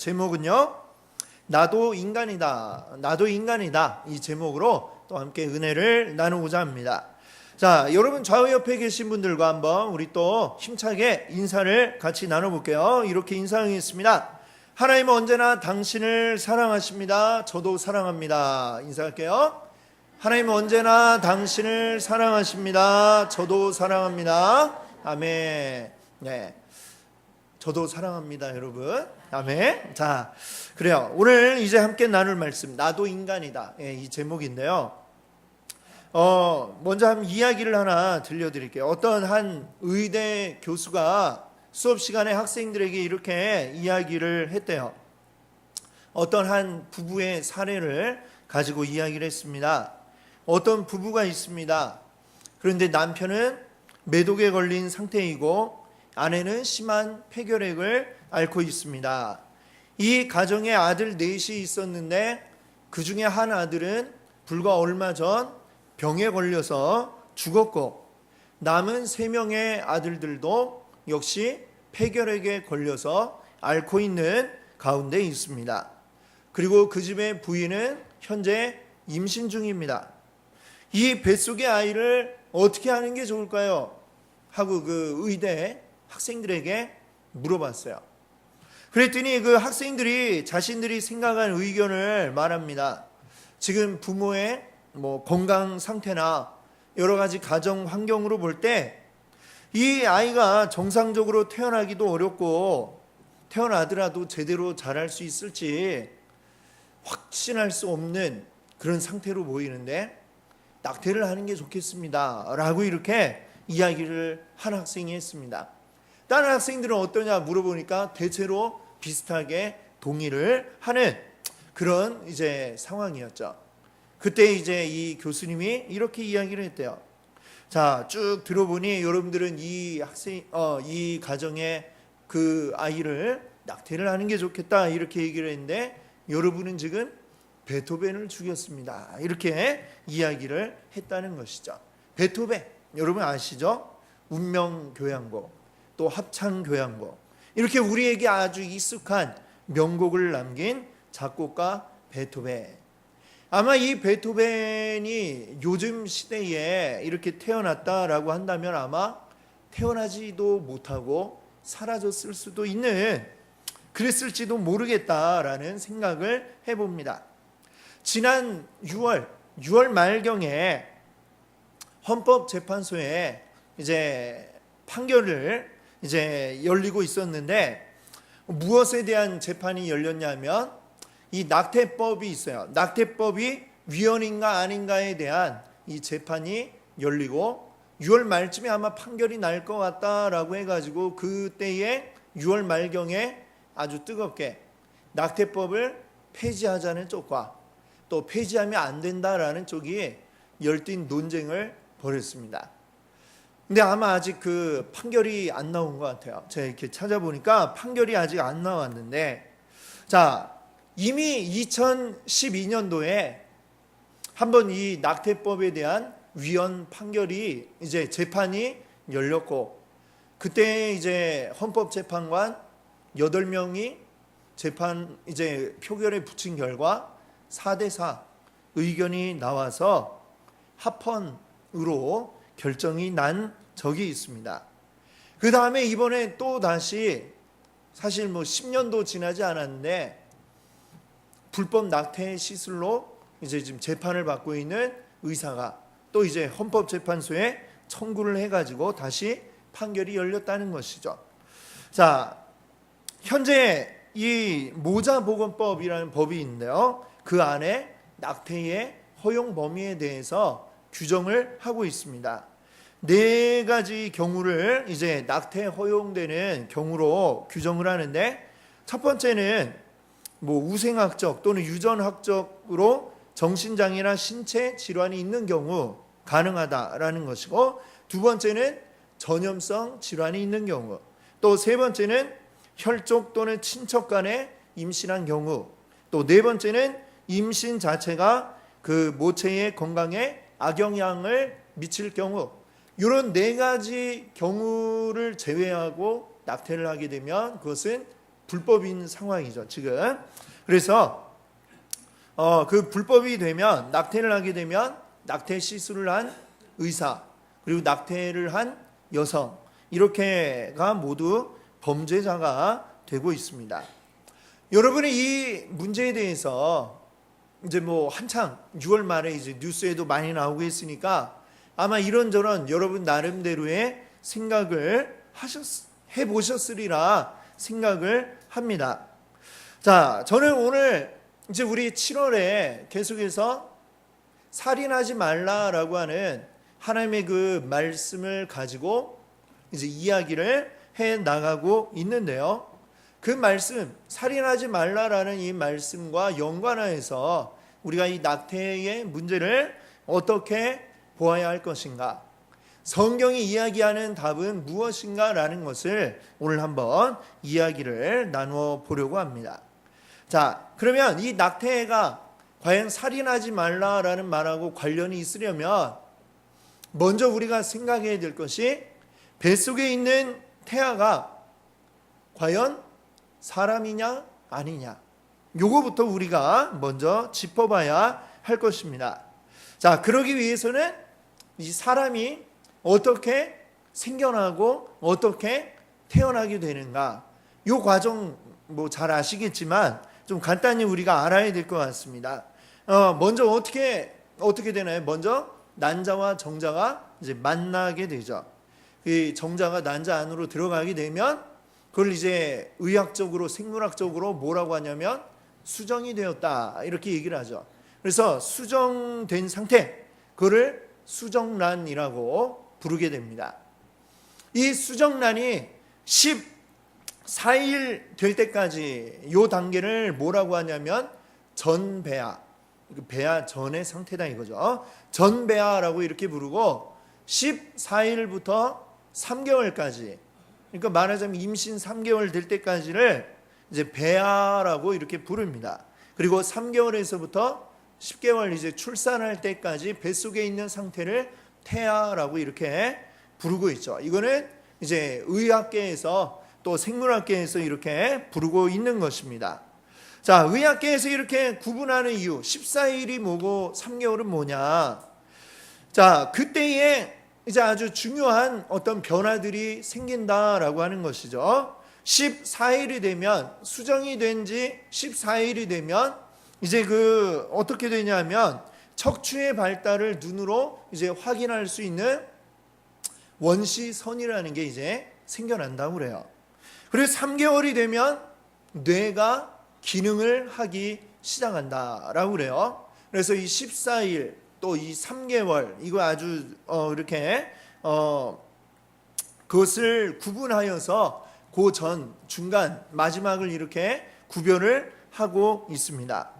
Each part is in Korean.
제목은요, 나도 인간이다, 나도 인간이다, 이 제목으로 또 함께 은혜를 나누고자 합니다. 자, 여러분 좌우 옆에 계신 분들과 한번 우리 또 힘차게 인사를 같이 나눠볼게요. 이렇게 인사하겠습니다. 하나님은 언제나 당신을 사랑하십니다. 저도 사랑합니다. 인사할게요. 하나님은 언제나 당신을 사랑하십니다. 저도 사랑합니다. 아멘. 네, 저도 사랑합니다, 여러분. 아멘. 자, 그래요. 오늘 이제 함께 나눌 말씀, 나도 인간이다, 이 제목인데요. 먼저 한 이야기를 하나 들려드릴게요. 어떤 한 의대 교수가 수업 시간에 학생들에게 이렇게 이야기를 했대요. 어떤 한 부부의 사례를 가지고 이야기를 했습니다. 어떤 부부가 있습니다. 그런데 남편은 매독에 걸린 상태이고 아내는 심한 폐결핵을 앓고 있습니다. 이 가정에 아들 넷이 있었는데 그 중에 한 아들은 불과 얼마 전 병에 걸려서 죽었고, 남은 3명의 아들들도 역시 폐결핵에 걸려서 앓고 있는 가운데 있습니다. 그리고 그 집의 부인은 현재 임신 중입니다. 이 뱃속의 아이를 어떻게 하는 게 좋을까요? 하고 그 의대 학생들에게 물어봤어요. 그랬더니 그 학생들이 자신들이 생각한 의견을 말합니다. 지금 부모의 건강 상태나 여러 가지 가정 환경으로 볼 때 이 아이가 정상적으로 태어나기도 어렵고 태어나더라도 제대로 자랄 수 있을지 확신할 수 없는 그런 상태로 보이는데 낙태를 하는 게 좋겠습니다 라고 이렇게 이야기를 한 학생이 했습니다. 다른 학생들은 어떠냐 물어보니까 대체로 비슷하게 동의를 하는 그런 이제 상황이었죠. 그때 이제 이 교수님이 이렇게 이야기를 했대요. 자, 쭉 들어보니 여러분들은 이 가정의 그 아이를 낙태를 하는 게 좋겠다 이렇게 얘기를 했는데 여러분은 지금 베토벤을 죽였습니다. 이렇게 이야기를 했다는 것이죠. 베토벤 여러분 아시죠? 운명교향곡, 또 합창교향곡, 이렇게 우리에게 아주 익숙한 명곡을 남긴 작곡가 베토벤. 아마 이 베토벤이 요즘 시대에 이렇게 태어났다라고 한다면 아마 태어나지도 못하고 사라졌을 수도 있는, 그랬을지도 모르겠다라는 생각을 해봅니다. 지난 6월 말경에 헌법재판소에 이제 판결을 이제 열리고 있었는데 무엇에 대한 재판이 열렸냐면 이 낙태법이 있어요. 낙태법이 위헌인가 아닌가에 대한 이 재판이 열리고 6월 말쯤에 아마 판결이 날 것 같다라고 해가지고 그때에 6월 말경에 아주 뜨겁게 낙태법을 폐지하자는 쪽과 또 폐지하면 안 된다라는 쪽이 열띤 논쟁을 벌였습니다. 근데 아마 아직 그 판결이 안 나온 것 같아요. 제가 이렇게 찾아보니까 판결이 아직 안 나왔는데, 자, 이미 2012년도에 한번 이 낙태법에 대한 위헌 판결이 이제 재판이 열렸고, 그때 이제 헌법재판관 8명이 재판 이제 표결에 붙인 결과 4대4 의견이 나와서 합헌으로 결정이 난 적이 있습니다. 그 다음에 이번에 또 다시 사실 10년도 지나지 않았는데 불법 낙태 시술로 이제 지금 재판을 받고 있는 의사가 또 이제 헌법재판소에 청구를 해가지고 다시 판결이 열렸다는 것이죠. 자, 현재 이 모자보건법이라는 법이 있는데요. 그 안에 낙태의 허용 범위에 대해서 규정을 하고 있습니다. 4가지 경우를 이제 낙태 허용되는 경우로 규정을 하는데, 첫 번째는 우생학적 또는 유전학적으로 정신장애나 신체 질환이 있는 경우 가능하다라는 것이고, 두 번째는 전염성 질환이 있는 경우, 또 세 번째는 혈족 또는 친척 간에 임신한 경우, 또 네 번째는 임신 자체가 그 모체의 건강에 악영향을 미칠 경우, 이런 4가지 경우를 제외하고 낙태를 하게 되면 그것은 불법인 상황이죠, 지금. 그래서 그 불법이 되면, 낙태를 하게 되면 낙태 시술을 한 의사, 그리고 낙태를 한 여성, 이렇게가 모두 범죄자가 되고 있습니다. 여러분이 이 문제에 대해서 이제 뭐 한창 6월 말에 이제 뉴스에도 많이 나오고 있으니까 아마 이런저런 여러분 나름대로의 생각을 해보셨으리라 생각을 합니다. 자, 저는 오늘 이제 우리 7월에 계속해서 살인하지 말라라고 하는 하나님의 그 말씀을 가지고 이제 이야기를 해 나가고 있는데요. 그 말씀, 살인하지 말라라는 이 말씀과 연관하여서 우리가 이 낙태의 문제를 어떻게 보아야 할 것인가, 성경이 이야기하는 답은 무엇인가 라는 것을 오늘 한번 이야기를 나누어 보려고 합니다. 자, 그러면 이 낙태가 과연 살인하지 말라라는 말하고 관련이 있으려면 먼저 우리가 생각해야 될 것이 뱃속에 있는 태아가 과연 사람이냐 아니냐, 요거부터 우리가 먼저 짚어봐야 할 것입니다. 자, 그러기 위해서는 이 사람이 어떻게 생겨나고 어떻게 태어나게 되는가, 요 과정 뭐 잘 아시겠지만 좀 간단히 우리가 알아야 될 것 같습니다. 먼저 어떻게 되나요? 먼저 난자와 정자가 이제 만나게 되죠. 그 정자가 난자 안으로 들어가게 되면 그걸 이제 의학적으로, 생물학적으로 뭐라고 하냐면 수정이 되었다, 이렇게 얘기를 하죠. 그래서 수정된 상태, 그거를 수정란이라고 부르게 됩니다. 이 수정란이 14일 될 때까지 이 단계를 뭐라고 하냐면 전배아, 배아 전의 상태다 이거죠. 전배아라고 이렇게 부르고 14일부터 3개월까지, 그러니까 말하자면 임신 3개월 될 때까지를 이제 배아라고 이렇게 부릅니다. 그리고 3개월에서부터 10개월 이제 출산할 때까지 뱃속에 있는 상태를 태아라고 이렇게 부르고 있죠. 이거는 이제 의학계에서 또 생물학계에서 이렇게 부르고 있는 것입니다. 자, 의학계에서 이렇게 구분하는 이유, 14일이 뭐고 3개월은 뭐냐. 자, 그때에 이제 아주 중요한 어떤 변화들이 생긴다라고 하는 것이죠. 14일이 되면, 수정이 된 지 14일이 되면 이제 그 어떻게 되냐면 척추의 발달을 눈으로 이제 확인할 수 있는 원시선이라는 게 이제 생겨난다고 그래요. 그리고 3개월이 되면 뇌가 기능을 하기 시작한다라고 그래요. 그래서 이 14일 또 이 3개월, 이거 아주 이렇게 그것을 구분하여서 그 전, 중간, 마지막을 이렇게 구별을 하고 있습니다.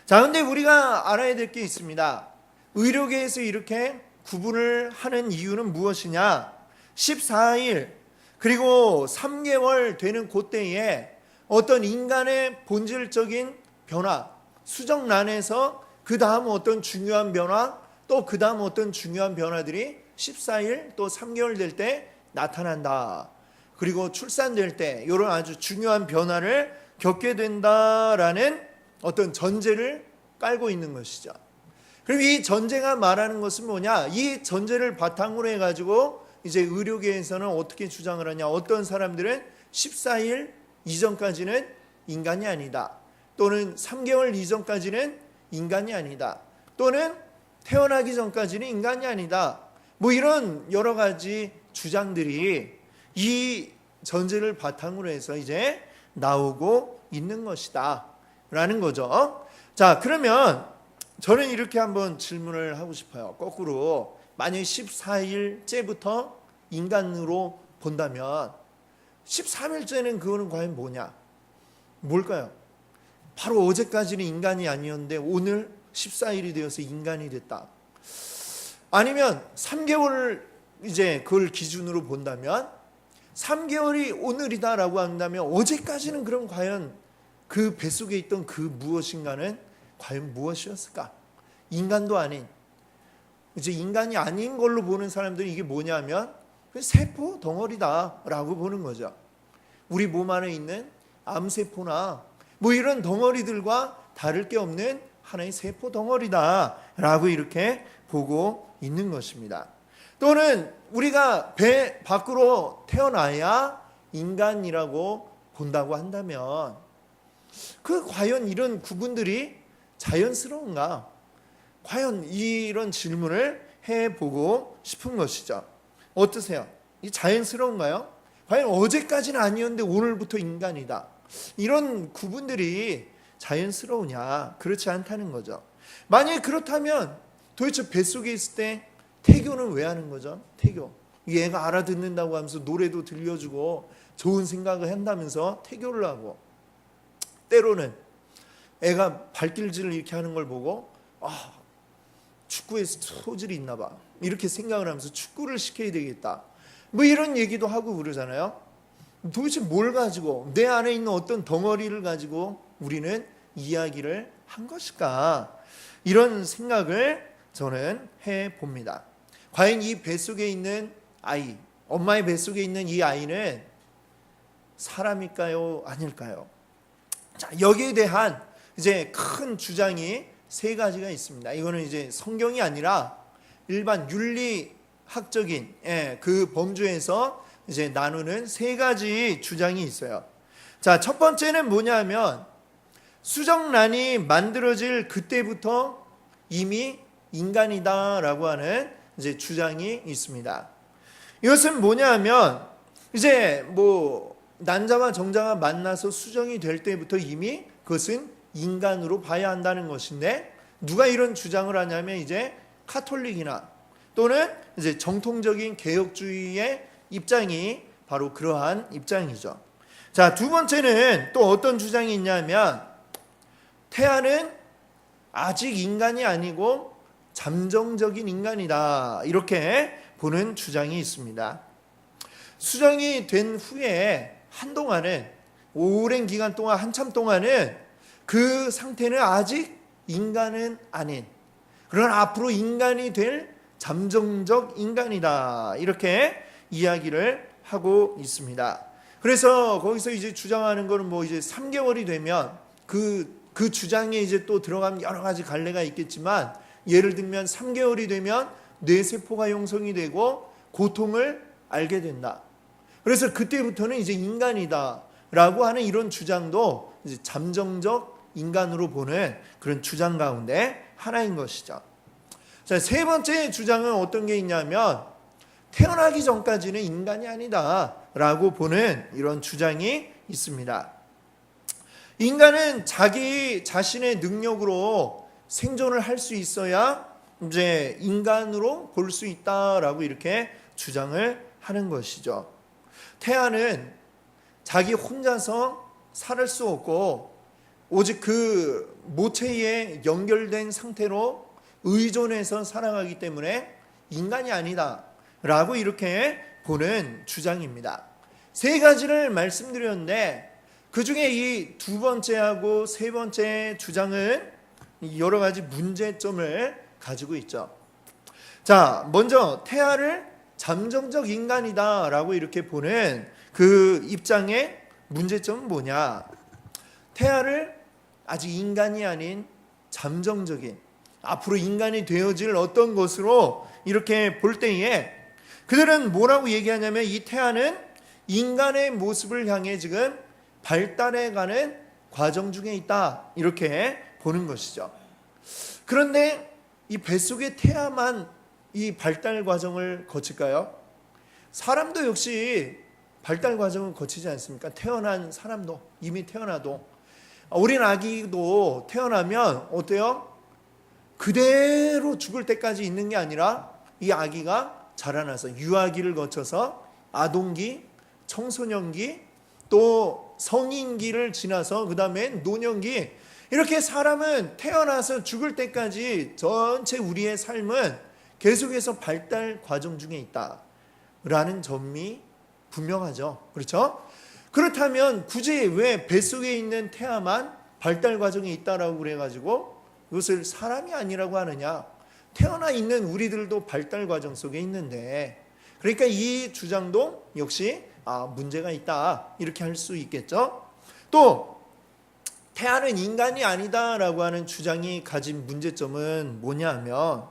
자, 근데 우리가 알아야 될 게 있습니다. 의료계에서 이렇게 구분을 하는 이유는 무엇이냐? 14일 그리고 3개월 되는 그때에 어떤 인간의 본질적인 변화, 수정란에서 그 다음 어떤 중요한 변화, 또 그 다음 어떤 중요한 변화들이 14일 또 3개월 될 때 나타난다. 그리고 출산될 때 이런 아주 중요한 변화를 겪게 된다라는 어떤 전제를 깔고 있는 것이죠. 그럼 이 전제가 말하는 것은 뭐냐? 이 전제를 바탕으로 해가지고 이제 의료계에서는 어떻게 주장을 하냐? 어떤 사람들은 14일 이전까지는 인간이 아니다, 또는 3개월 이전까지는 인간이 아니다, 또는 태어나기 전까지는 인간이 아니다, 뭐 이런 여러 가지 주장들이 이 전제를 바탕으로 해서 이제 나오고 있는 것이다 라는 거죠. 자, 그러면 저는 이렇게 한번 질문을 하고 싶어요. 거꾸로 만약 14일째부터 인간으로 본다면 13일째는 그거는 과연 뭐냐? 뭘까요? 바로 어제까지는 인간이 아니었는데 오늘 14일이 되어서 인간이 됐다. 아니면 3개월 이제 그걸 기준으로 본다면 3개월이 오늘이다라고 한다면 어제까지는 그럼 과연 그 뱃속에 있던 그 무엇인가는 과연 무엇이었을까? 인간도 아닌, 이제 인간이 아닌 걸로 보는 사람들이 이게 뭐냐면 세포 덩어리다라고 보는 거죠. 우리 몸 안에 있는 암세포나 뭐 이런 덩어리들과 다를 게 없는 하나의 세포 덩어리다라고 이렇게 보고 있는 것입니다. 또는 우리가 배 밖으로 태어나야 인간이라고 본다고 한다면 과연 이런 구분들이 자연스러운가? 과연 이런 질문을 해보고 싶은 것이죠. 어떠세요? 이 자연스러운가요? 과연 어제까지는 아니었는데 오늘부터 인간이다. 이런 구분들이 자연스러우냐? 그렇지 않다는 거죠. 만약에 그렇다면 도대체 뱃속에 있을 때 태교는 왜 하는 거죠? 태교. 얘가 알아듣는다고 하면서 노래도 들려주고 좋은 생각을 한다면서 태교를 하고, 때로는 애가 발길질을 이렇게 하는 걸 보고 축구에 소질이 있나 봐 이렇게 생각을 하면서 축구를 시켜야 되겠다 뭐 이런 얘기도 하고 그러잖아요. 도대체 뭘 가지고, 내 안에 있는 어떤 덩어리를 가지고 우리는 이야기를 한 것일까? 이런 생각을 저는 해봅니다. 과연 이 뱃속에 있는 아이, 엄마의 뱃속에 있는 이 아이는 사람일까요? 아닐까요? 자, 여기에 대한 이제 큰 주장이 세 가지가 있습니다. 이거는 이제 성경이 아니라 일반 윤리학적인 그 범주에서 이제 나누는 세 가지 주장이 있어요. 자, 첫 번째는 뭐냐면 수정란이 만들어질 그때부터 이미 인간이다라고 하는 이제 주장이 있습니다. 이것은 뭐냐면 이제 뭐 난자와 정자가 만나서 수정이 될 때부터 이미 그것은 인간으로 봐야 한다는 것인데, 누가 이런 주장을 하냐면 이제 카톨릭이나 또는 이제 정통적인 개혁주의의 입장이 바로 그러한 입장이죠. 자, 두 번째는 또 어떤 주장이 있냐면 태아는 아직 인간이 아니고 잠정적인 인간이다 이렇게 보는 주장이 있습니다. 수정이 된 후에 한동안은, 오랜 기간 동안, 한참 동안은 그 상태는 아직 인간은 아닌, 그러나 앞으로 인간이 될 잠정적 인간이다 이렇게 이야기를 하고 있습니다. 그래서 거기서 이제 주장하는 거는 뭐 이제 3개월이 되면 그 주장에 이제 또 들어가면 여러 가지 갈래가 있겠지만, 예를 들면 3개월이 되면 뇌세포가 형성이 되고 고통을 알게 된다. 그래서 그때부터는 이제 인간이다라고 하는 이런 주장도 이제 잠정적 인간으로 보는 그런 주장 가운데 하나인 것이죠. 자, 세 번째 주장은 어떤 게 있냐면 태어나기 전까지는 인간이 아니다라고 보는 이런 주장이 있습니다. 인간은 자기 자신의 능력으로 생존을 할 수 있어야 이제 인간으로 볼 수 있다라고 이렇게 주장을 하는 것이죠. 태아는 자기 혼자서 살 수 없고 오직 그 모체에 연결된 상태로 의존해서 살아가기 때문에 인간이 아니다라고 이렇게 보는 주장입니다. 세 가지를 말씀드렸는데 그 중에 이 두 번째하고 세 번째 주장은 여러 가지 문제점을 가지고 있죠. 자, 먼저 태아를 잠정적 인간이다라고 이렇게 보는 그 입장의 문제점은 뭐냐? 태아를 아직 인간이 아닌 잠정적인, 앞으로 인간이 되어질 어떤 것으로 이렇게 볼 때에 그들은 뭐라고 얘기하냐면 이 태아는 인간의 모습을 향해 지금 발달해가는 과정 중에 있다 이렇게 보는 것이죠. 그런데 이 뱃속의 태아만 이 발달 과정을 거칠까요? 사람도 역시 발달 과정을 거치지 않습니까? 태어난 사람도, 이미 태어나도, 어린 아기도 태어나면 어때요? 그대로 죽을 때까지 있는 게 아니라 이 아기가 자라나서 유아기를 거쳐서 아동기, 청소년기, 또 성인기를 지나서 그 다음에 노년기, 이렇게 사람은 태어나서 죽을 때까지 전체 우리의 삶은 계속해서 발달 과정 중에 있다라는 점이 분명하죠. 그렇죠? 그렇다면 굳이 왜 뱃속에 있는 태아만 발달 과정에 있다라고 그래가지고 이것을 사람이 아니라고 하느냐? 태어나 있는 우리들도 발달 과정 속에 있는데, 그러니까 이 주장도 역시 문제가 있다 이렇게 할 수 있겠죠. 또 태아는 인간이 아니다라고 하는 주장이 가진 문제점은 뭐냐 하면,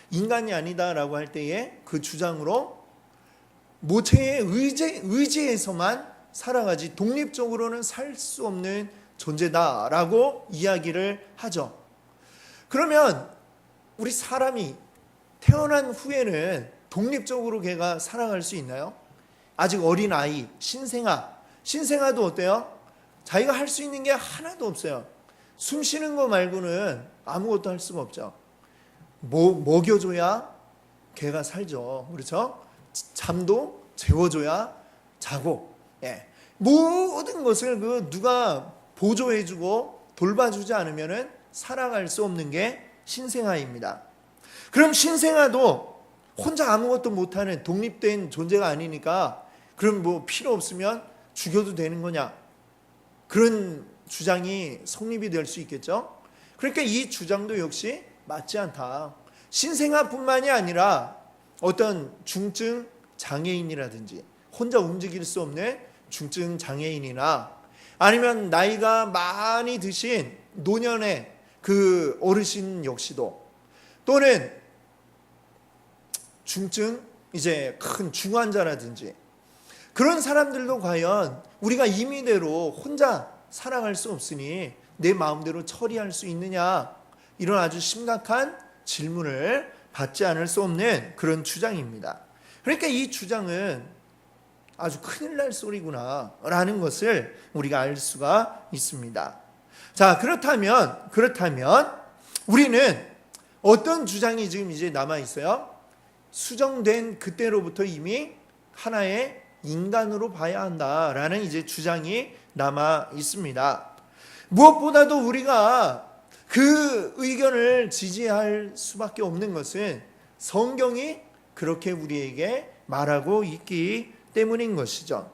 인간이 아니다라고 할 때에 그 주장으로 모태의 의지에서만 살아가지 독립적으로는 살 수 없는 존재다라고 이야기를 하죠. 그러면 우리 사람이 태어난 후에는 독립적으로 걔가 살아갈 수 있나요? 아직 어린 아이, 신생아도 어때요? 자기가 할 수 있는 게 하나도 없어요. 숨 쉬는 거 말고는 아무것도 할 수가 없죠. 먹여줘야 걔가 살죠. 그렇죠? 잠도 재워줘야 자고, 예. 모든 것을 누가 보조해주고 돌봐주지 않으면은 살아갈 수 없는 게 신생아입니다. 그럼 신생아도 혼자 아무것도 못하는 독립된 존재가 아니니까, 그럼 뭐 필요 없으면 죽여도 되는 거냐? 그런 주장이 성립이 될 수 있겠죠. 그러니까 이 주장도 역시 맞지 않다. 신생아뿐만이 아니라 어떤 중증 장애인이라든지 혼자 움직일 수 없는 중증 장애인이나 아니면 나이가 많이 드신 노년의 그 어르신 역시도, 또는 중증 이제 큰 중환자라든지 그런 사람들도 과연 우리가 임의대로 혼자 살아갈 수 없으니 내 마음대로 처리할 수 있느냐, 이런 아주 심각한 질문을 받지 않을 수 없는 그런 주장입니다. 그러니까 이 주장은 아주 큰일 날 소리구나 라는 것을 우리가 알 수가 있습니다. 자, 그렇다면 우리는 어떤 주장이 지금 이제 남아 있어요? 수정된 그때로부터 이미 하나의 인간으로 봐야 한다라는 이제 주장이 남아 있습니다. 무엇보다도 우리가 그 의견을 지지할 수밖에 없는 것은 성경이 그렇게 우리에게 말하고 있기 때문인 것이죠.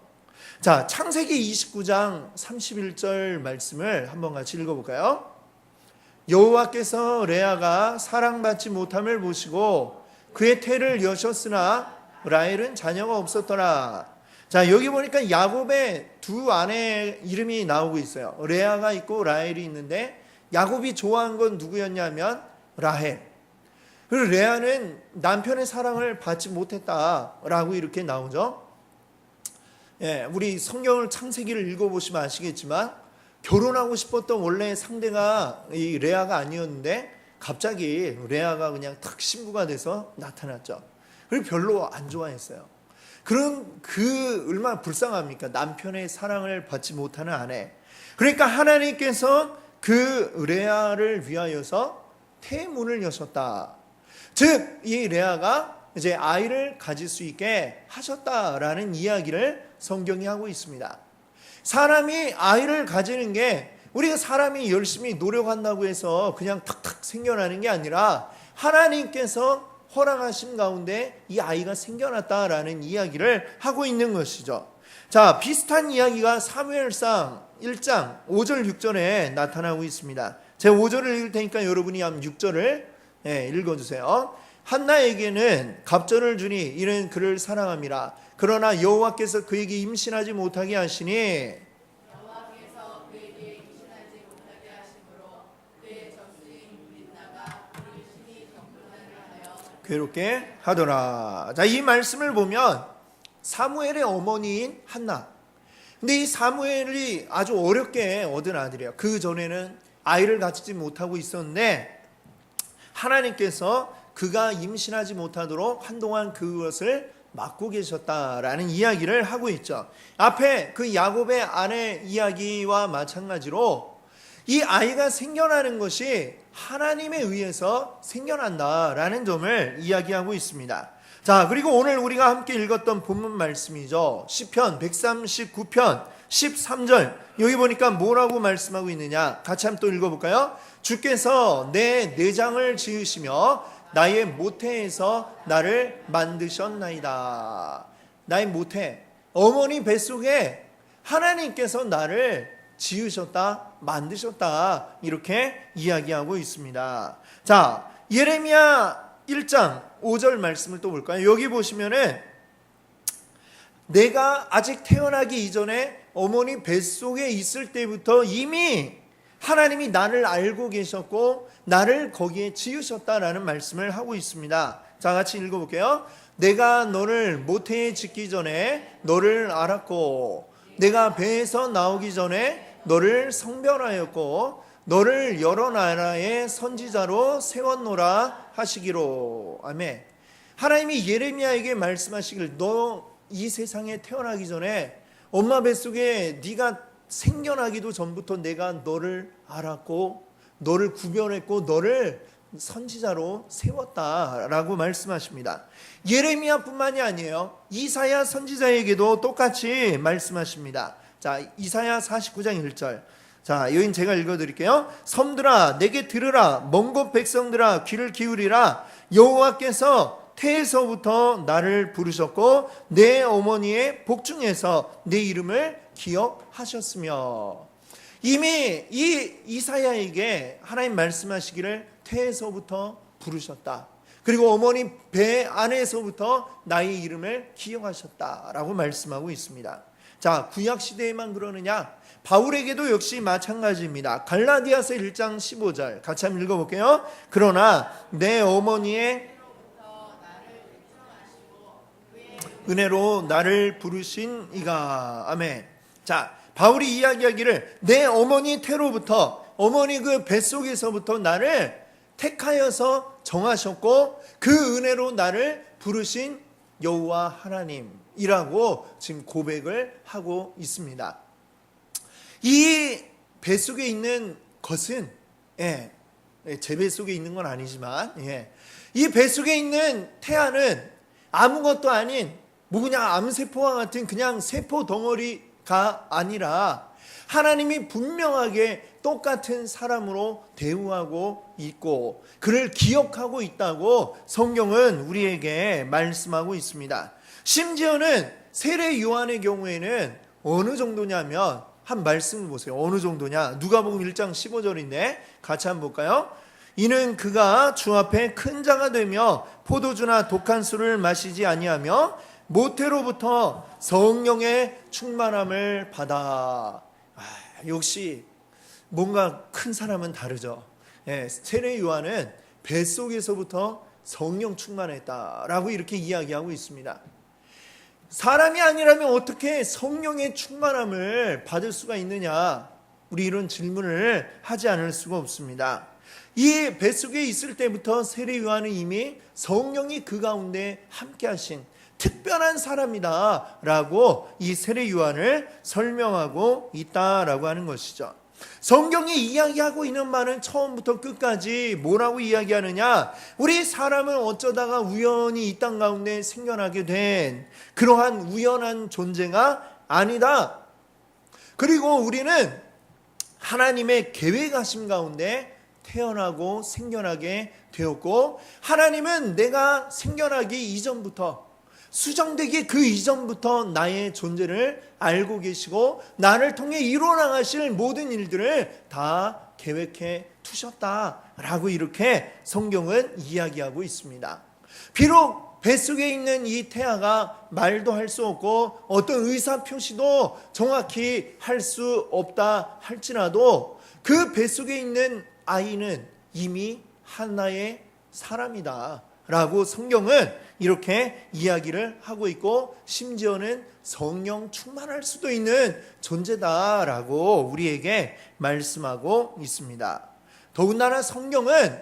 자, 창세기 29장 31절 말씀을 한번 같이 읽어볼까요? 여호와께서 레아가 사랑받지 못함을 보시고 그의 태를 여셨으나 라헬은 자녀가 없었더라. 자, 여기 보니까 야곱의 두 아내 이름이 나오고 있어요. 레아가 있고 라헬이 있는데, 야곱이 좋아한 건 누구였냐면 라헬. 그리고 레아는 남편의 사랑을 받지 못했다라고 이렇게 나오죠. 예, 우리 성경을 창세기를 읽어보시면 아시겠지만 결혼하고 싶었던 원래 상대가 이 레아가 아니었는데 갑자기 레아가 그냥 탁 신부가 돼서 나타났죠. 그리고 별로 안 좋아했어요. 그런 얼마나 불쌍합니까? 남편의 사랑을 받지 못하는 아내. 그러니까 하나님께서 그 레아를 위하여서 태문을 여셨다. 즉, 이 레아가 이제 아이를 가질 수 있게 하셨다라는 이야기를 성경이 하고 있습니다. 사람이 아이를 가지는 게 우리가 사람이 열심히 노력한다고 해서 그냥 탁탁 생겨나는 게 아니라 하나님께서 허락하신 가운데 이 아이가 생겨났다라는 이야기를 하고 있는 것이죠. 자, 비슷한 이야기가 사무엘상 1장 5절 6절에 나타나고 있습니다. 제가 5절을 읽을 테니까 여러분이 한 6절을 읽어주세요. 한나에게는 갑절을 주니 이는 그를 사랑함이라. 그러나 여호와께서 그에게 임신하지 못하게 하시니 괴롭게 하더라. 자, 이 말씀을 보면 사무엘의 어머니인 한나. 근데 이 사무엘이 아주 어렵게 얻은 아들이에요. 그 전에는 아이를 갖지 못하고 있었는데 하나님께서 그가 임신하지 못하도록 한동안 그것을 막고 계셨다라는 이야기를 하고 있죠. 앞에 그 야곱의 아내 이야기와 마찬가지로 이 아이가 생겨나는 것이 하나님에 의해서 생겨난다라는 점을 이야기하고 있습니다. 자, 그리고 오늘 우리가 함께 읽었던 본문 말씀이죠. 시편 139편 13절. 여기 보니까 뭐라고 말씀하고 있느냐? 같이 한번 또 읽어볼까요? 주께서 내 내장을 지으시며 나의 모태에서 나를 만드셨나이다. 나의 모태, 어머니 뱃속에 하나님께서 나를 지으셨다, 만드셨다, 이렇게 이야기하고 있습니다. 자, 예레미야 1장 5절 말씀을 또 볼까요? 여기 보시면은 내가 아직 태어나기 이전에 어머니 뱃속에 있을 때부터 이미 하나님이 나를 알고 계셨고 나를 거기에 지으셨다라는 말씀을 하고 있습니다. 자, 같이 읽어볼게요. 내가 너를 모태에 짓기 전에 너를 알았고 내가 배에서 나오기 전에 너를 성별하였고 너를 여러 나라의 선지자로 세웠노라 하시기로. 아멘. 하나님이 예레미야에게 말씀하시길 너 이 세상에 태어나기 전에 엄마 뱃속에 네가 생겨나기도 전부터 내가 너를 알았고 너를 구별했고 너를 선지자로 세웠다라고 말씀하십니다. 예레미야뿐만이 아니에요. 이사야 선지자에게도 똑같이 말씀하십니다. 자, 이사야 49장 1절. 자, 여긴 제가 읽어드릴게요. 섬들아 내게 들으라. 먼 곳 백성들아 귀를 기울이라. 여호와께서 태에서부터 나를 부르셨고 내 어머니의 복중에서 내 이름을 기억하셨으며. 이미 이 이사야에게 하나님 말씀하시기를 태에서부터 부르셨다. 그리고 어머니 배 안에서부터 나의 이름을 기억하셨다라고 말씀하고 있습니다. 자, 구약 시대에만 그러느냐? 바울에게도 역시 마찬가지입니다. 갈라디아서 1장 15절 같이 한번 읽어볼게요. 그러나 내 어머니의 은혜로 나를 부르신 이가. 아멘. 자, 바울이 이야기하기를 내 어머니 태로부터 어머니 그 뱃속에서부터 나를 택하여서 정하셨고 그 은혜로 나를 부르신 여호와 하나님이라고 지금 고백을 하고 있습니다. 이 뱃속에 있는 것은 제 뱃속에 있는 건 아니지만 이 뱃속에 있는 태아는 아무것도 아닌 그냥 암세포와 같은 그냥 세포 덩어리가 아니라 하나님이 분명하게 똑같은 사람으로 대우하고 있고 그를 기억하고 있다고 성경은 우리에게 말씀하고 있습니다. 심지어는 세례 요한의 경우에는 어느 정도냐면 한 말씀을 보세요. 어느 정도냐? 누가복음 1장 15절인데 같이 한번 볼까요? 이는 그가 주 앞에 큰 자가 되며 포도주나 독한 술을 마시지 아니하며 모태로부터 성령의 충만함을 받아. 역시 뭔가 큰 사람은 다르죠. 세례 요한은 뱃속에서부터 성령 충만했다라고 이렇게 이야기하고 있습니다. 사람이 아니라면 어떻게 성령의 충만함을 받을 수가 있느냐? 우리 이런 질문을 하지 않을 수가 없습니다. 이 뱃속에 있을 때부터 세례 요한은 이미 성령이 그 가운데 함께 하신 특별한 사람이다 라고 이 세례 요한을 설명하고 있다라고 하는 것이죠. 성경이 이야기하고 있는 말은 처음부터 끝까지 뭐라고 이야기하느냐? 우리 사람은 어쩌다가 우연히 이 땅 가운데 생겨나게 된 그러한 우연한 존재가 아니다. 그리고 우리는 하나님의 계획하심 가운데 태어나고 생겨나게 되었고 하나님은 내가 생겨나기 이전부터 수정되기 그 이전부터 나의 존재를 알고 계시고 나를 통해 이루어나가실 모든 일들을 다 계획해 두셨다라고 이렇게 성경은 이야기하고 있습니다. 비록 뱃속에 있는 이 태아가 말도 할 수 없고 어떤 의사표시도 정확히 할 수 없다 할지라도 그 뱃속에 있는 아이는 이미 하나의 사람이다 라고 성경은 이렇게 이야기를 하고 있고 심지어는 성령 충만할 수도 있는 존재다라고 우리에게 말씀하고 있습니다. 더군다나 성경은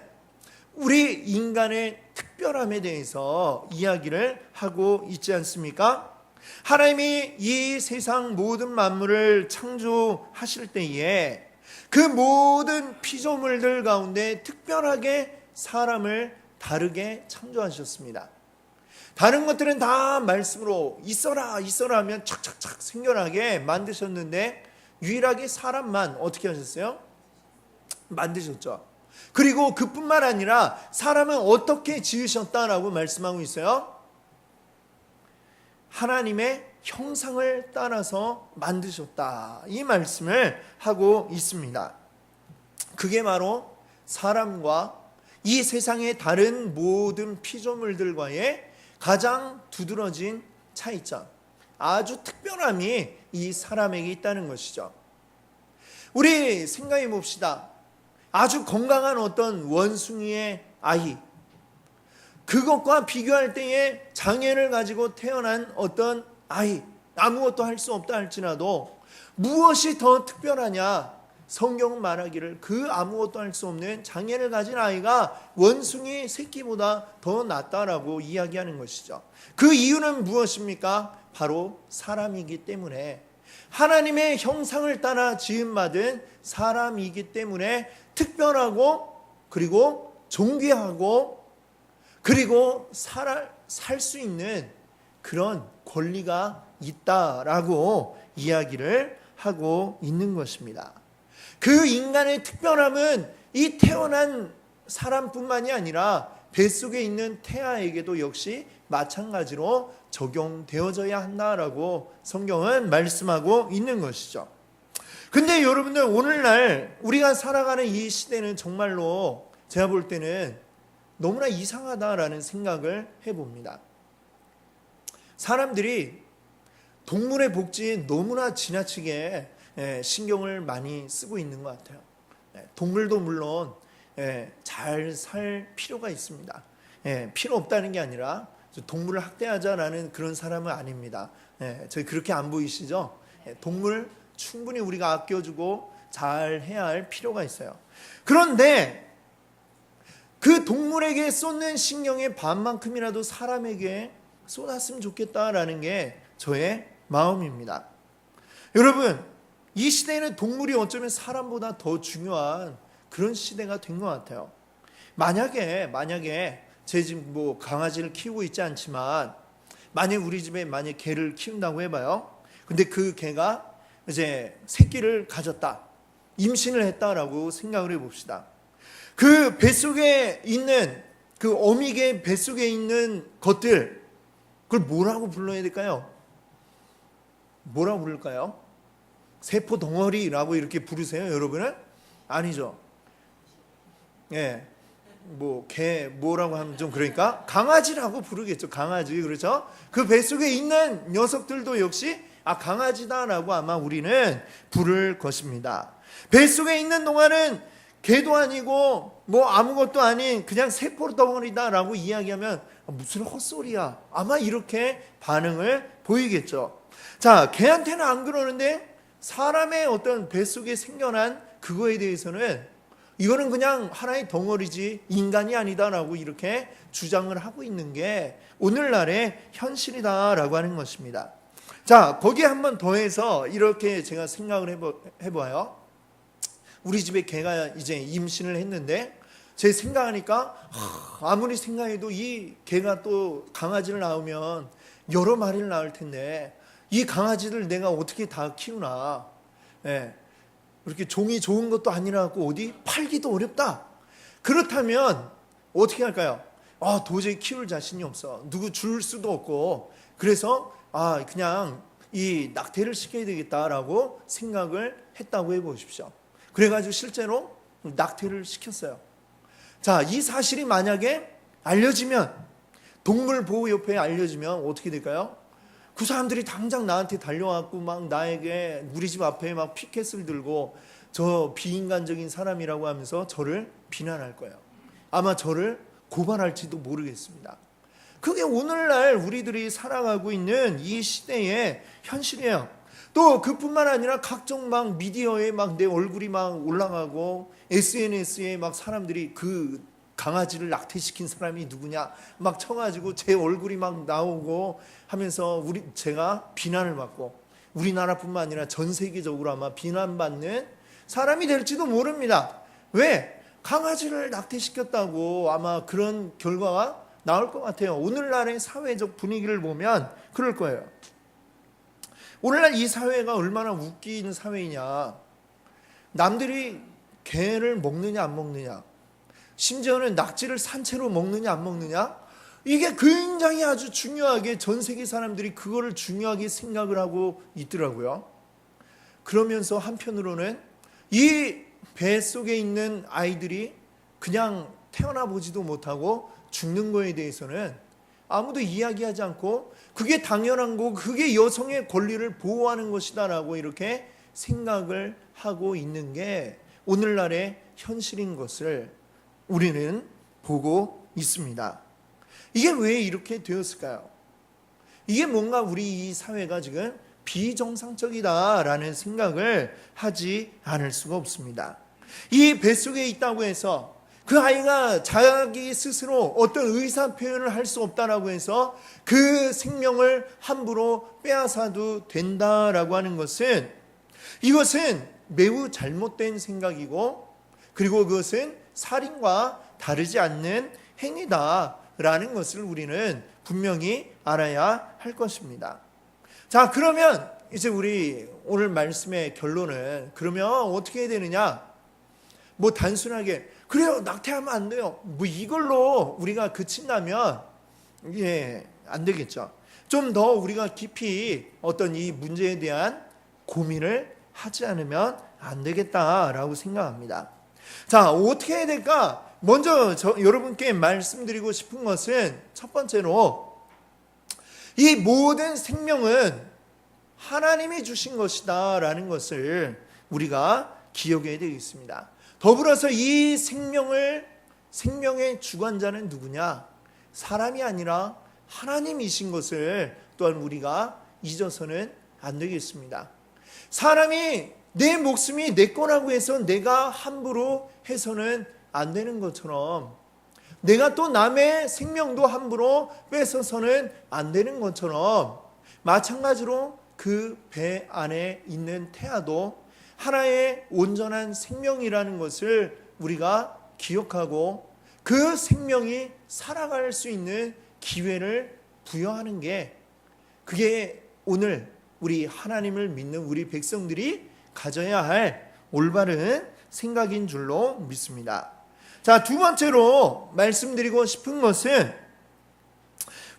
우리 인간의 특별함에 대해서 이야기를 하고 있지 않습니까? 하나님이 이 세상 모든 만물을 창조하실 때에 그 모든 피조물들 가운데 특별하게 사람을 다르게 창조하셨습니다. 다른 것들은 다 말씀으로 있어라 있어라 하면 착착착 생겨나게 만드셨는데 유일하게 사람만 어떻게 하셨어요? 만드셨죠. 그리고 그뿐만 아니라 사람은 어떻게 지으셨다라고 말씀하고 있어요? 하나님의 형상을 따라서 만드셨다 이 말씀을 하고 있습니다. 그게 바로 사람과 이 세상의 다른 모든 피조물들과의 가장 두드러진 차이점. 아주 특별함이 이 사람에게 있다는 것이죠. 우리 생각해 봅시다. 아주 건강한 어떤 원숭이의 아이, 그것과 비교할 때에 장애를 가지고 태어난 어떤 아이, 아무것도 할 수 없다 할지라도 무엇이 더 특별하냐? 성경은 말하기를 그 아무것도 할 수 없는 장애를 가진 아이가 원숭이 새끼보다 더 낫다라고 이야기하는 것이죠. 그 이유는 무엇입니까? 바로 사람이기 때문에, 하나님의 형상을 따라 지음받은 사람이기 때문에 특별하고, 그리고 존귀하고, 그리고 살 수 있는 그런 권리가 있다라고 이야기를 하고 있는 것입니다. 그 인간의 특별함은 이 태어난 사람뿐만이 아니라 뱃속에 있는 태아에게도 역시 마찬가지로 적용되어져야 한다라고 성경은 말씀하고 있는 것이죠. 근데 여러분들, 오늘날 우리가 살아가는 이 시대는 정말로 제가 볼 때는 너무나 이상하다라는 생각을 해봅니다. 사람들이 동물의 복지에 너무나 지나치게 신경을 많이 쓰고 있는 것 같아요. 동물도 물론 잘 살 필요가 있습니다. 필요 없다는 게 아니라 동물을 학대하자라는 그런 사람은 아닙니다. 저희 그렇게 안 보이시죠? 동물 충분히 우리가 아껴주고 잘 해야 할 필요가 있어요. 그런데 그 동물에게 쏟는 신경의 반만큼이라도 사람에게 쏟았으면 좋겠다라는 게 저의 마음입니다. 여러분, 이 시대에는 동물이 어쩌면 사람보다 더 중요한 그런 시대가 된 것 같아요. 만약에 제 집 뭐 강아지를 키우고 있지 않지만, 만약 우리 집에 만약 개를 키운다고 해봐요. 근데 그 개가 이제 새끼를 가졌다, 임신을 했다라고 생각을 해봅시다. 그 뱃속에 있는, 그 어미개 뱃속에 있는 것들, 그걸 뭐라고 불러야 될까요? 뭐라고 부를까요? 세포 덩어리라고 이렇게 부르세요, 여러분은? 아니죠. 뭐 개 뭐라고 하면 좀 그러니까 강아지라고 부르겠죠. 강아지, 그렇죠? 그 뱃속에 있는 녀석들도 역시 강아지다라고 아마 우리는 부를 것입니다. 뱃속에 있는 동안은 개도 아니고 뭐 아무것도 아닌 그냥 세포 덩어리다라고 이야기하면 무슨 헛소리야, 아마 이렇게 반응을 보이겠죠. 자, 개한테는 안 그러는데 사람의 어떤 뱃속에 생겨난 그거에 대해서는 이거는 그냥 하나의 덩어리지 인간이 아니다라고 이렇게 주장을 하고 있는 게 오늘날의 현실이다라고 하는 것입니다. 자, 거기에 한번 더해서 이렇게 제가 생각을 해봐요. 우리 집에 개가 이제 임신을 했는데 제 생각하니까 아무리 생각해도 이 개가 또 강아지를 낳으면 여러 마리를 낳을 텐데 이 강아지들 내가 어떻게 다 키우나. 그렇게 종이 좋은 것도 아니라고 어디 팔기도 어렵다. 그렇다면 어떻게 할까요? 도저히 키울 자신이 없어. 누구 줄 수도 없고. 그래서 그냥 이 낙태를 시켜야 되겠다라고 생각을 했다고 해보십시오. 그래가지고 실제로 낙태를 시켰어요. 자, 이 사실이 만약에 알려지면, 동물보호협회에 알려지면 어떻게 될까요? 그 사람들이 당장 나한테 달려와갖고 막 나에게 우리 집 앞에 막 피켓을 들고 저 비인간적인 사람이라고 하면서 저를 비난할 거예요. 아마 저를 고발할지도 모르겠습니다. 그게 오늘날 우리들이 살아가고 있는 이 시대의 현실이에요. 또 그뿐만 아니라 각종 막 미디어에 막 내 얼굴이 막 올라가고 SNS에 막 사람들이 그 강아지를 낙태시킨 사람이 누구냐 막 쳐가지고 제 얼굴이 막 나오고 하면서 제가 비난을 받고, 우리나라뿐만 아니라 전 세계적으로 아마 비난받는 사람이 될지도 모릅니다. 왜? 강아지를 낙태시켰다고 아마 그런 결과가 나올 것 같아요. 오늘날의 사회적 분위기를 보면 그럴 거예요. 오늘날 이 사회가 얼마나 웃긴 사회이냐. 남들이 개를 먹느냐 안 먹느냐, 심지어는 낙지를 산채로 먹느냐 안 먹느냐, 이게 굉장히 아주 중요하게 전 세계 사람들이 그거를 중요하게 생각을 하고 있더라고요. 그러면서 한편으로는 이 뱃속에 있는 아이들이 그냥 태어나 보지도 못하고 죽는 거에 대해서는 아무도 이야기하지 않고 그게 당연한 거고 그게 여성의 권리를 보호하는 것이다라고 이렇게 생각을 하고 있는 게 오늘날의 현실인 것을 우리는 보고 있습니다. 이게 왜 이렇게 되었을까요? 이게 뭔가 우리 이 사회가 지금 비정상적이다라는 생각을 하지 않을 수가 없습니다. 이 뱃속에 있다고 해서 그 아이가 자기 스스로 어떤 의사 표현을 할 수 없다라고 해서 그 생명을 함부로 빼앗아도 된다라고 하는 것은 이것은 매우 잘못된 생각이고 그리고 그것은 살인과 다르지 않는 행위다라는 것을 우리는 분명히 알아야 할 것입니다. 자, 그러면 이제 우리 오늘 말씀의 결론은 그러면 어떻게 해야 되느냐? 뭐 단순하게 그래요, 낙태하면 안 돼요, 뭐 이걸로 우리가 그친다면 안 되겠죠. 좀 더 우리가 깊이 어떤 이 문제에 대한 고민을 하지 않으면 안 되겠다라고 생각합니다. 자, 어떻게 해야 될까? 먼저 여러분께 말씀드리고 싶은 것은 첫 번째로 이 모든 생명은 하나님이 주신 것이다 라는 것을 우리가 기억해야 되겠습니다. 더불어서 이 생명의 주관자는 누구냐? 사람이 아니라 하나님이신 것을 또한 우리가 잊어서는 안 되겠습니다. 사람이 내 목숨이 내 거라고 해서 내가 함부로 해서는 안 되는 것처럼 내가 또 남의 생명도 함부로 뺏어서는 안 되는 것처럼 마찬가지로 그 배 안에 있는 태아도 하나의 온전한 생명이라는 것을 우리가 기억하고 그 생명이 살아갈 수 있는 기회를 부여하는 게 그게 오늘 우리 하나님을 믿는 우리 백성들이 가져야 할 올바른 생각인 줄로 믿습니다. 자, 두 번째로 말씀드리고 싶은 것은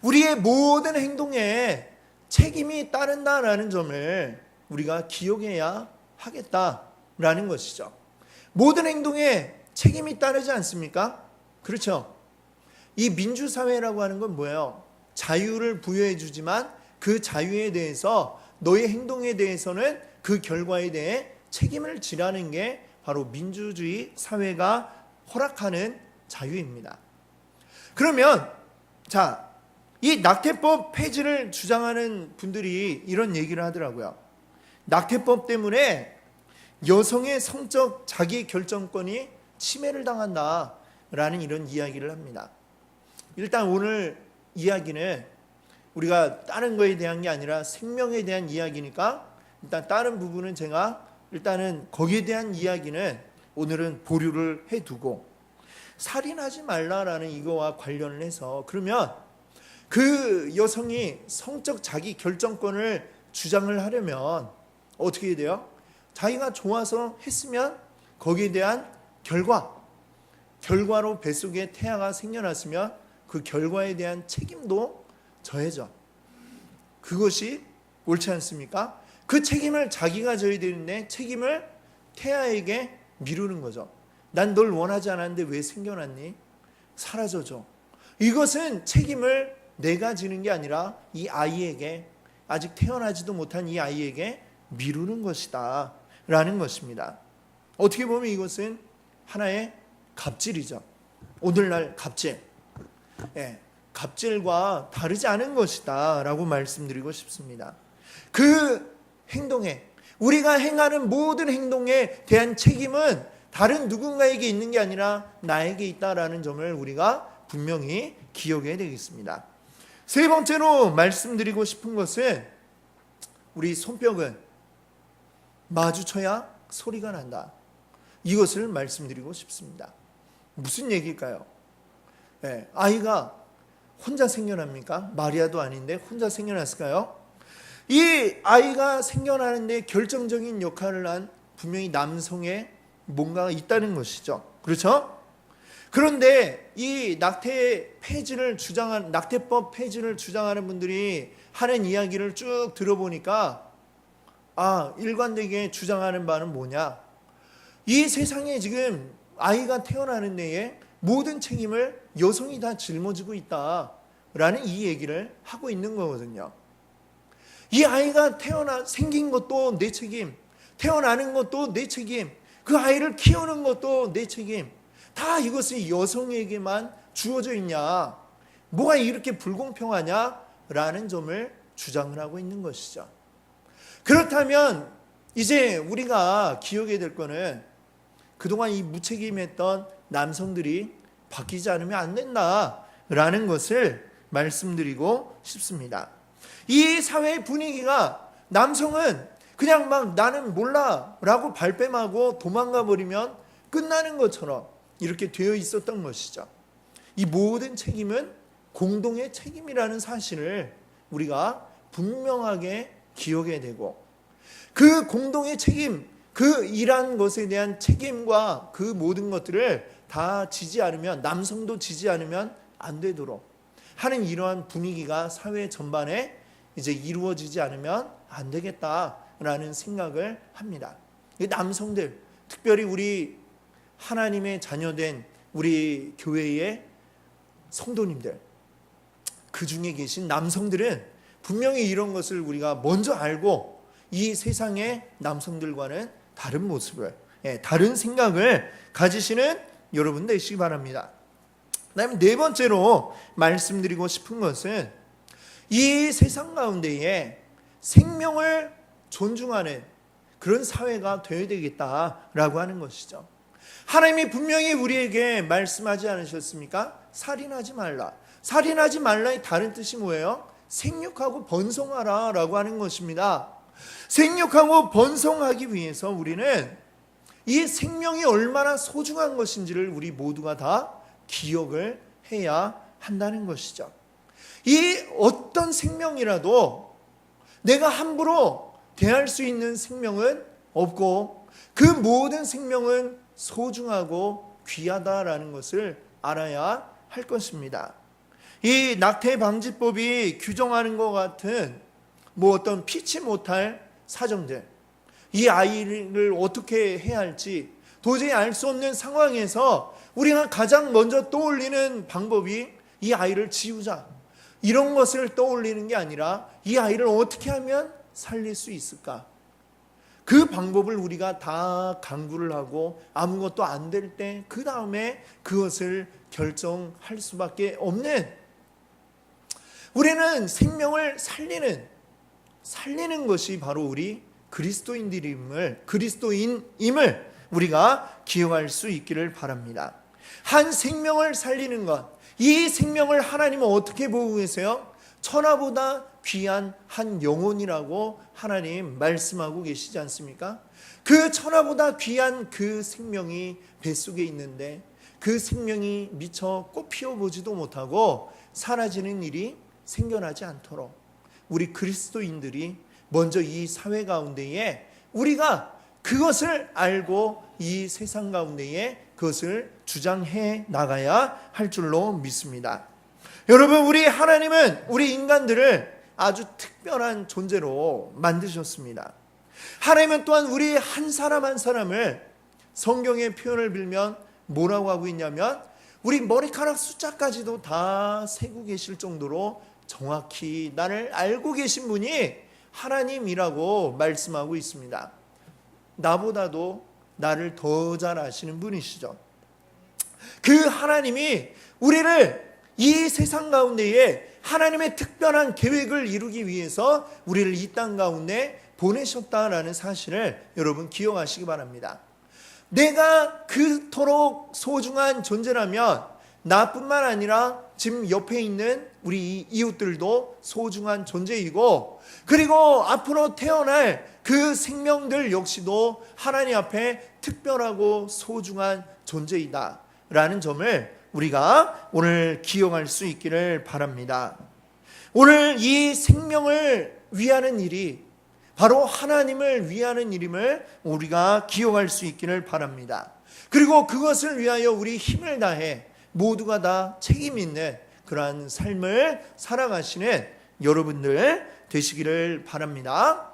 우리의 모든 행동에 책임이 따른다라는 점을 우리가 기억해야 하겠다라는 것이죠. 모든 행동에 책임이 따르지 않습니까? 그렇죠. 이 민주사회라고 하는 건 뭐예요? 자유를 부여해 주지만 그 자유에 대해서 너의 행동에 대해서는 그 결과에 대해 책임을 지라는 게 바로 민주주의 사회가 허락하는 자유입니다. 그러면 자, 이 낙태법 폐지를 주장하는 분들이 이런 얘기를 하더라고요. 낙태법 때문에 여성의 성적 자기 결정권이 침해를 당한다라는 이런 이야기를 합니다. 일단 오늘 이야기는 우리가 다른 거에 대한 게 아니라 생명에 대한 이야기니까 일단 다른 부분은 제가 일단은 거기에 대한 이야기는 오늘은 보류를 해두고 살인하지 말라라는 이거와 관련을 해서 그러면 그 여성이 성적 자기 결정권을 주장을 하려면 어떻게 해야 돼요? 자기가 좋아서 했으면 거기에 대한 결과로 뱃속에 태아가 생겨났으면 그 결과에 대한 책임도 져야죠. 그것이 옳지 않습니까? 그 책임을 자기가 져야 되는데 책임을 태아에게 미루는 거죠. 난 널 원하지 않았는데 왜 생겨났니? 사라져줘. 이것은 책임을 내가 지는 게 아니라 이 아이에게, 아직 태어나지도 못한 이 아이에게 미루는 것이다 라는 것입니다. 어떻게 보면 이것은 하나의 갑질이죠. 오늘날 갑질, 갑질과 다르지 않은 것이다 라고 말씀드리고 싶습니다. 그 행동에, 우리가 행하는 모든 행동에 대한 책임은 다른 누군가에게 있는 게 아니라 나에게 있다라는 점을 우리가 분명히 기억해야 되겠습니다. 세 번째로 말씀드리고 싶은 것은 우리 손뼉은 마주쳐야 소리가 난다. 이것을 말씀드리고 싶습니다. 무슨 얘기일까요? 아이가 혼자 생겨납니까? 마리아도 아닌데 혼자 생겨났을까요? 이 아이가 생겨나는데 결정적인 역할을 한 분명히 남성의 뭔가가 있다는 것이죠. 그렇죠? 그런데 이 낙태법 폐지를 주장하는 분들이 하는 이야기를 쭉 들어보니까 일관되게 주장하는 바는 뭐냐? 이 세상에 지금 아이가 태어나는 데에 모든 책임을 여성이 다 짊어지고 있다. 라는 이 얘기를 하고 있는 거거든요. 이 아이가 생긴 것도 내 책임, 태어나는 것도 내 책임, 그 아이를 키우는 것도 내 책임, 다 이것이 여성에게만 주어져 있냐, 뭐가 이렇게 불공평하냐 라는 점을 주장을 하고 있는 것이죠. 그렇다면 이제 우리가 기억해야 될 거는 그동안 이 무책임했던 남성들이 바뀌지 않으면 안 된다라는 것을 말씀드리고 싶습니다. 이 사회의 분위기가 남성은 그냥 막 나는 몰라 라고 발뺌하고 도망가 버리면 끝나는 것처럼 이렇게 되어 있었던 것이죠. 이 모든 책임은 공동의 책임이라는 사실을 우리가 분명하게 기억해야 되고, 그 공동의 책임, 그 일한 것에 대한 책임과 그 모든 것들을 다 지지 않으면, 남성도 지지 않으면 안 되도록 하는 이러한 분위기가 사회 전반에 이제 이루어지지 않으면 안 되겠다라는 생각을 합니다. 남성들, 특별히 우리 하나님의 자녀된 우리 교회의 성도님들, 그 중에 계신 남성들은 분명히 이런 것을 우리가 먼저 알고 이 세상의 남성들과는 다른 모습을, 다른 생각을 가지시는 여러분 되시기 바랍니다. 그다음에 네 번째로 말씀드리고 싶은 것은 이 세상 가운데에 생명을 존중하는 그런 사회가 되어야 되겠다라고 하는 것이죠. 하나님이 분명히 우리에게 말씀하지 않으셨습니까? 살인하지 말라. 살인하지 말라의 다른 뜻이 뭐예요? 생육하고 번성하라 라고 하는 것입니다. 생육하고 번성하기 위해서 우리는 이 생명이 얼마나 소중한 것인지를 우리 모두가 다 기억을 해야 한다는 것이죠. 이 어떤 생명이라도 내가 함부로 대할 수 있는 생명은 없고, 그 모든 생명은 소중하고 귀하다라는 것을 알아야 할 것입니다. 이 낙태 방지법이 규정하는 것 같은 어떤 피치 못할 사정들, 이 아이를 어떻게 해야 할지 도저히 알 수 없는 상황에서 우리가 가장 먼저 떠올리는 방법이 이 아이를 지우자, 이런 것을 떠올리는 게 아니라 이 아이를 어떻게 하면 살릴 수 있을까? 그 방법을 우리가 다 강구를 하고 아무것도 안 될 때 그 다음에 그것을 결정할 수밖에 없는, 우리는 생명을 살리는 것이 바로 우리 그리스도인임을 우리가 기억할 수 있기를 바랍니다. 한 생명을 살리는 것, 이 생명을 하나님은 어떻게 보고 계세요? 천하보다 귀한 한 영혼이라고 하나님 말씀하고 계시지 않습니까? 그 천하보다 귀한 그 생명이 뱃속에 있는데 그 생명이 미처 꽃 피워보지도 못하고 사라지는 일이 생겨나지 않도록 우리 그리스도인들이 먼저 이 사회 가운데에 우리가 그것을 알고 이 세상 가운데에 그것을 주장해 나가야 할 줄로 믿습니다. 여러분, 우리 하나님은 우리 인간들을 아주 특별한 존재로 만드셨습니다. 하나님은 또한 우리 한 사람 한 사람을 성경의 표현을 빌면 뭐라고 하고 있냐면 우리 머리카락 숫자까지도 다 세고 계실 정도로 정확히 나를 알고 계신 분이 하나님이라고 말씀하고 있습니다. 나보다도 나를 더 잘 아시는 분이시죠. 그 하나님이 우리를 이 세상 가운데에 하나님의 특별한 계획을 이루기 위해서 우리를 이 땅 가운데 보내셨다라는 사실을 여러분 기억하시기 바랍니다. 내가 그토록 소중한 존재라면 나뿐만 아니라 지금 옆에 있는 우리 이웃들도 소중한 존재이고, 그리고 앞으로 태어날 그 생명들 역시도 하나님 앞에 특별하고 소중한 존재이다 라는 점을 우리가 오늘 기억할 수 있기를 바랍니다. 오늘 이 생명을 위하는 일이 바로 하나님을 위하는 일임을 우리가 기억할 수 있기를 바랍니다. 그리고 그것을 위하여 우리 힘을 다해 모두가 다 책임 있는 그러한 삶을 살아가시는 여러분들 되시기를 바랍니다.